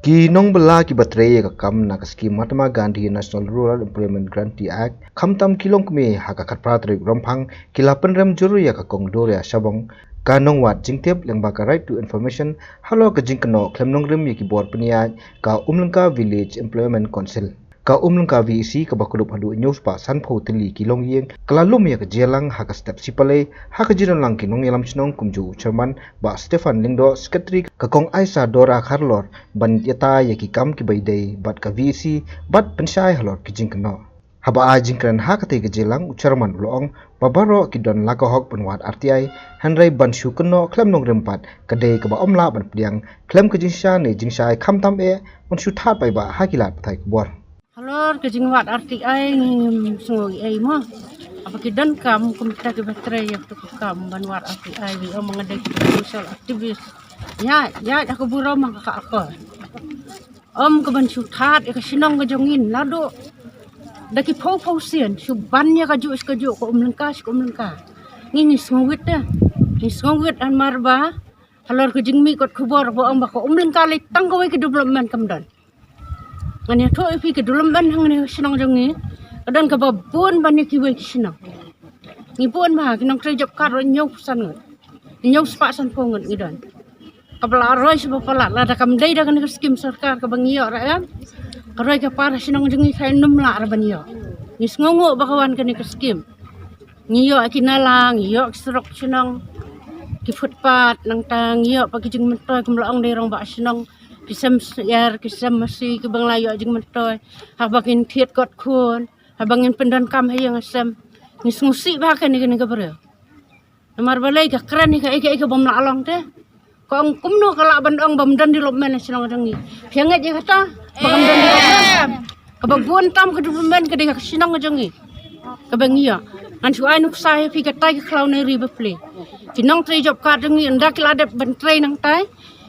Ki nong bela ki batreye ka kam na ka skim Mahatma Gandhi National Rural Employment Guarantee Act kham tam kilong kme ha ka khat pratrik romphang kilapan rem juru ya ka kong dor ya sabong ka nong wat jingtep yang ba ka right to information halo ka jingkno klemnong rem ya ki board pnia ka umlangka village employment council ka umlangka VEC ka bakudup hadu news pa sanpho tili kilong yeng kalalum ya ka jelang ha ka step sipale ha ka jiron lang kinong yalam chinong kumju chairman ba Stefan Lingdo secretary ka kong Aisa Dora Kharlor ban yata ya ki kam ki baidei bat ka VEC bat pensyai halor ki jingkno haba a jingkran ha ka te ka jelang chairman loong babaro ki don lakahok penwat RTI hanrai ban syukno klemnong rempat kadei ka ba omla ban pdiang klem ka jingsha ne jingsai kham tam e on syuthat pai ba ha kilat pathai kubor. Halo, kejengwat RTI ni sungai ai mo. Apa kidan kam kita ke baterai yang tu kam banwat RTI ni mengadai social aktivis. Ya aku buro mak ka. Ke ban syuthat ke sinong ke jongin lado. Daki pau sian subannya ka ju ko umlengka. Ni sungwit dah. Ni sungwit an marba. Halo kejengmi kot kubor bo ba ko umlengka le tanggawe ke development kamdan. Ngani to ipi ke dalam ban hang ni senang jongi kadang ka babon ban ni kiwe senang ni pun ma kinang trejop kar nyau san nyau spa san pongen idan kabla roi sebab pala la da kam dai da kan skim sarkar ka bangiyo rakyat karoi ka para senang jongi kai num la ra banyo ni sngongo bakawan kan ni skim ngiyo akinalang ngiyo strok senang ki footpath nang tang ngiyo pagi jeng mentoy kumlaong dai rong ba senang kisam yar kisam masih ke bang layu jeng mentoy habangin thiet got khun habangin pendan kam hayang asam ngis ngusi bahkan ni ke bere namar balai ka kran ni ka ike bom la along te ko ang kumno kala bandong bom dan di lopmen senang dangi pianget je kata bagam dan di lopmen ka babuan tam ke development ke ka sinang jangi ka bangia an suai nuk sai pi ka tai ka klau ne ri beple kinong tri job ka dangi ndak la de ban train nang tai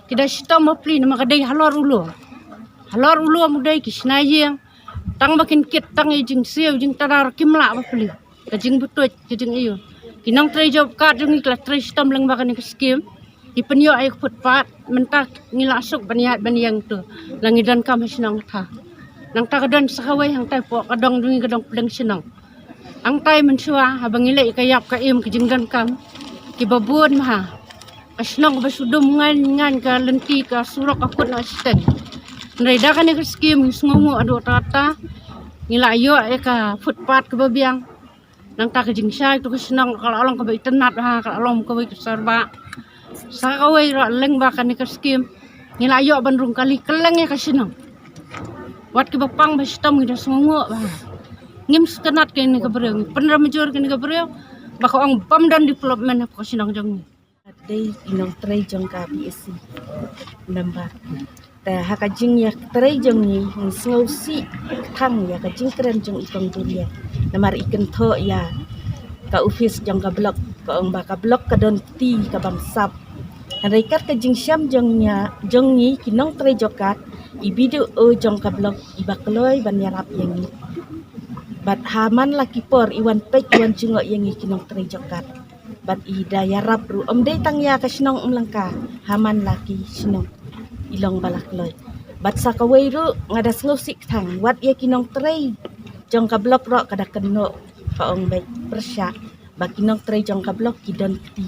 kita sita mapli nama kadai halor ulu mudai kisna yang tang makin kit tang jing siu jing tarar kimla mapli kajing butut kajing iyo kinang tray job card jing ikla tray sita melang bakan ke skim ipenyo ay footpath mentak ngila asuk baniang tu langidan kam sinang tha nang ta kadon sakawai hang tai po kadong dungi kadong pedang sinang ang tai mensua habang ilai kayap ka im kajingdan kam kibabun maha asnong basudum ngan ka lenti ka surok akut na asisten nrai da kan ke skim ngongo ado tata ngilayo ka footpath ke babiang nang ta ke jingsai tu senang kalau along ke internet ha kalau along ke serba sakawai ro leng ba kan ke skim ngilayo bandrung kali keleng ya ka senang wat ke bapang bastam ngida ngongo ba ngim skenat ke ni ke breu penra major ke ni ke breu bako ang pam dan development ko senang jang Day inong tray jong ka BSC namba ta hakajing ya tray jong ni ngau si thang ya kajing keren jong ikong dunia namar ikan tho ya ka office jong ka blok ka ong ba ka blok ka don ti ka bang sap rekat kajing syam jong nya jong ni kinong tray jokat i video o jong ka blok ibakloi ban yarap yang ni bat haman laki por iwan pek iwan jungo yang kinong tray jokat bat ida yarap ru day tangya ka sinong umlangka haman laki sinong ilong balakloy bat sakaway ru ngadas ngusik thang wat ya kinong tray jong ka blok ro kada keno paong bay persya ba kinong tray jong ka blok kidon ti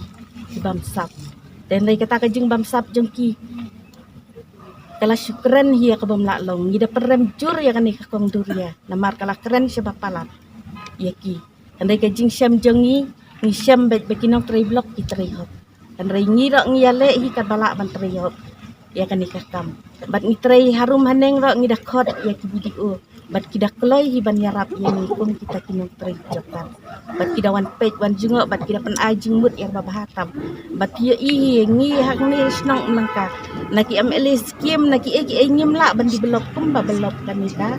bamsap dan lay kata ka jing bamsap jong ki kala syukran hiya ka bamlalong ngida perem jur ya kan ka kong duria namar kala keren siya bapalat ya ki andai ka jing syam jongi ni syam bet bekinong tray blok itray hop kan ray ngira ngiyale hi kat balak ban tray hop ya kan ikakam bat nitray harum haneng ro ngida khot ya ki video bat kida kloy hi ban yarap yang kum kita kinong tray jokan bat kida wan page wan jungo bat kida pen ajing mut yang babahatam bat ya i ngi hak ni snong mangka naki amle skim naki eki ngim la ban di blok kum ba blok kan ita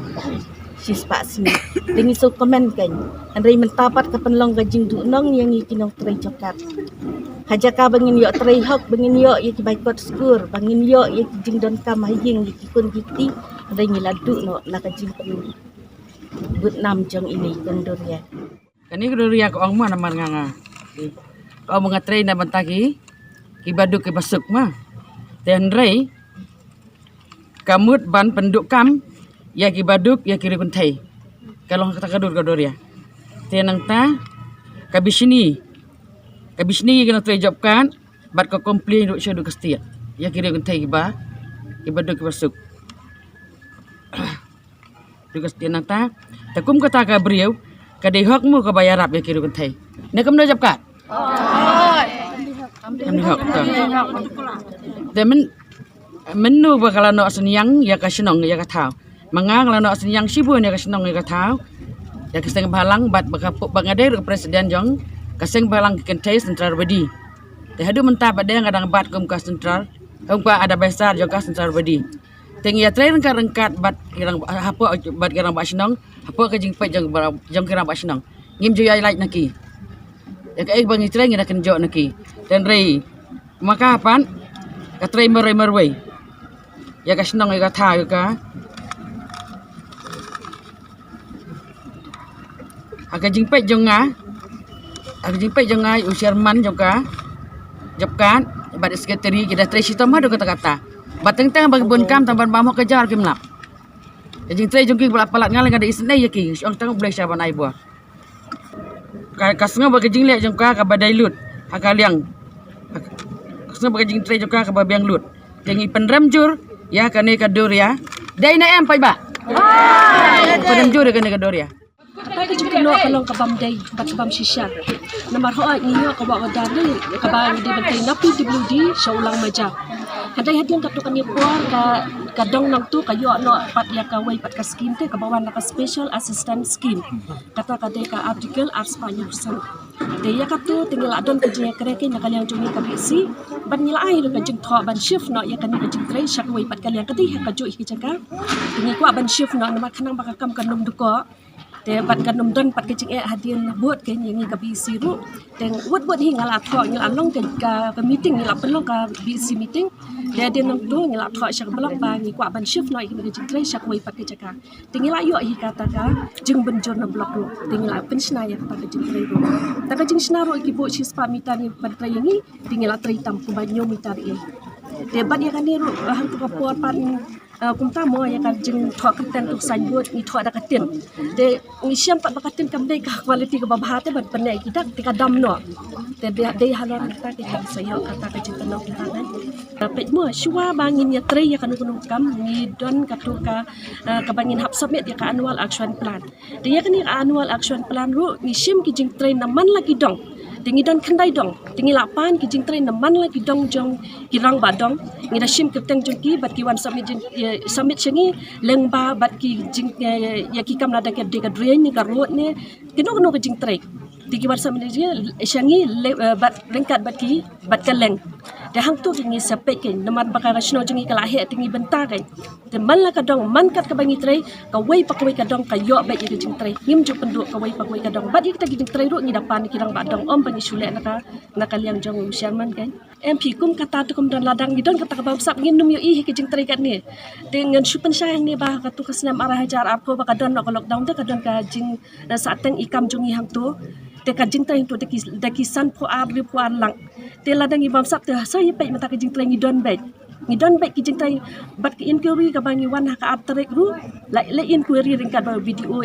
sispa sini dengi so komen kan andai mentapat ke penlong gajing dunong yang ikinong tray jokat hajaka bangin yo tray hok bangin yo ki baikot skur bangin yo jing don kam haying kun giti andai ngiladu no la gajing pen but nam jong ini kenduria kani kenduria ko ang mo naman nga ko mga tray na bantagi kibadu ke basuk ma tenray kamut ban penduk kam ya ki baduk ya ki ribun thai kalau kata kadur ya tenang ta kabishini kena terjawabkan bat ko komplain duk syadu kestia ya ki ribun thai ki baduk ki masuk duk kestia nang ta takum kata ka beriau ka dei hok mu ka bayarap ya ki ribun thai ne kam no japkat Kami hak ta. Demen menu bakal no senyang ya ka senong ya ka thau. Mangang la no senyang sibun ya ka senong ya ka thau. Ya ka seng balang bat bakapuk bangade ru presiden jong ka seng balang kentai sentral bedi. Te hadu mentah bade ngadang bat kum ka sentral. Kum ka ada besar jong ka sentral bedi. Teng ya train ka rengkat bat kirang apa bat kirang ba senong, apa ka jing pe jong kirang ba senong. Ngim jo ya like naki. Ya ka ek bangi train ngina ken jo naki. Dan rei maka apan katrai merway ya ka senang ya ka tha ya ka aga jingpet jonga usirman jonga jopkan bad sekretari kita trai sitam ha do kata-kata bateng tang bagi bon kam tamban bamo kejar kim lap ya jing trai jongki palat ngal ngada isnai ya ki ong tang boleh saban ai buah ka senga bagi jing lek jonga ka badai lut hakaliang Kesana bagi jing tray juga ke babiang lut. Tengi penrem jur ya kane kadur ya. Dai na em pai ba. Penrem jur kane kadur ya. Pai juga no kalong kabam dai bat kabam shisha. Namar ho ai ngiyo ka ba dani ka ba di bentai napi WD saulang maja. Kadai hadian ka tukani puar ka dong nang tu ka yo no pat ya ka wai pat ka scheme te ka bawan ka special assistant scheme. Kata kadai ka article ars banyak persen. Dia kata tinggal adon kerja kerja nak kalian cumi kabisi ban nilai lu kajing thok ban shift no ya kan kajing trai syak wai pat kalian kati ha kaju ik jaka ini kwa ban shift no nama kanang bakakam kanum duko te pat kanum don pat kajing hadian buat ke ngi kabisi ru teng buat hi ngala thok ngala long ka meeting ngala pelong ka BC meeting dia nang tu ngala thok syak belong ba ngi kwa ban shift no ik kajing trai syak wai pat ke jaka tinggal ayo hi kata ka jing benjor na blok lu tinggal pensna ya kata kajing trai ru taka jing snaro ikibo chispa mitani pantra yangi tinggal atri tampu banyo mitari debat ya kan ni ru hang tu kapor pan kumta mo ya kan jing thok keten tu sanbot ni thok ada keten de ni siam pat bakaten kam dei ka quality ka babhate ban panai kita tika dam no te dei halon kita kita sayo kata ka jing tanok kita kan tapi mo shua bangin ya tri ya kan kunung kam ni don katuka ka bangin hap submit ya ka annual action plan dia kan ni annual action plan ru ni sim ki jing tri naman lagi dong tingi don kandai dong tingi lapan ki jing train naman lagi dong jong kirang ba dong ngi da sim keteng jong ki bat ki wan summit sengi lengba bat ki jing ya ki kam nada ke de ka drain ni ka road ne kino ka jing train tigi wan summit dia sengi bat lengkat bat ki bat kaleng de hang tu ngi sapek ke naman bakara sno jong ki lahe tingi bentar kai de man la ka dong man kat ka bangi trai ka wei pak wei ka dong ka yo ba ki jing trai ngim ju penduk ka wei pak wei ka dong bat kita jing trai ru ni dapan kirang ba dong om bangi sule naka liang jong usiaman kan MP kum kata tu kum dan ladang ni don kata ka babsap ngin num yo i ke jing trai kat ni dengan supen sayang ni ba ka tu kasnam arah hajar apa ba ka don no lockdown te ka don ka jing saat teng ikam jong i hang tu te ka jing trai tu de ki san po ar ri po ar lang te ladang i babsap te sa ye pe mata ka jing trai ni don bai ni don bai ki jing trai bat ki inquiry ka bangi wan ha ka atrek ru la inquiry ringkat ba video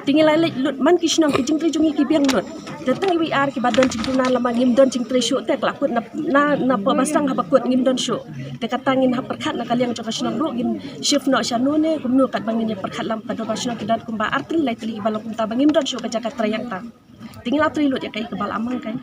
tinggal la lut man ki snong ki jing trai jong i ki biang lut datang iwi ar ki badon jing tuna lama ngim don jing trai show te klakut na po basang ha bakut ngim don show te katangin ha perkhat na kaliang jong snong ru gin shift no shanu ne kumnu kat bangin perkhat lam pado basno ki dan kumba artri lai tli balong kumta bangim don show ka jakat trayang ta tinggal atri lut ya kai ke bal amang kan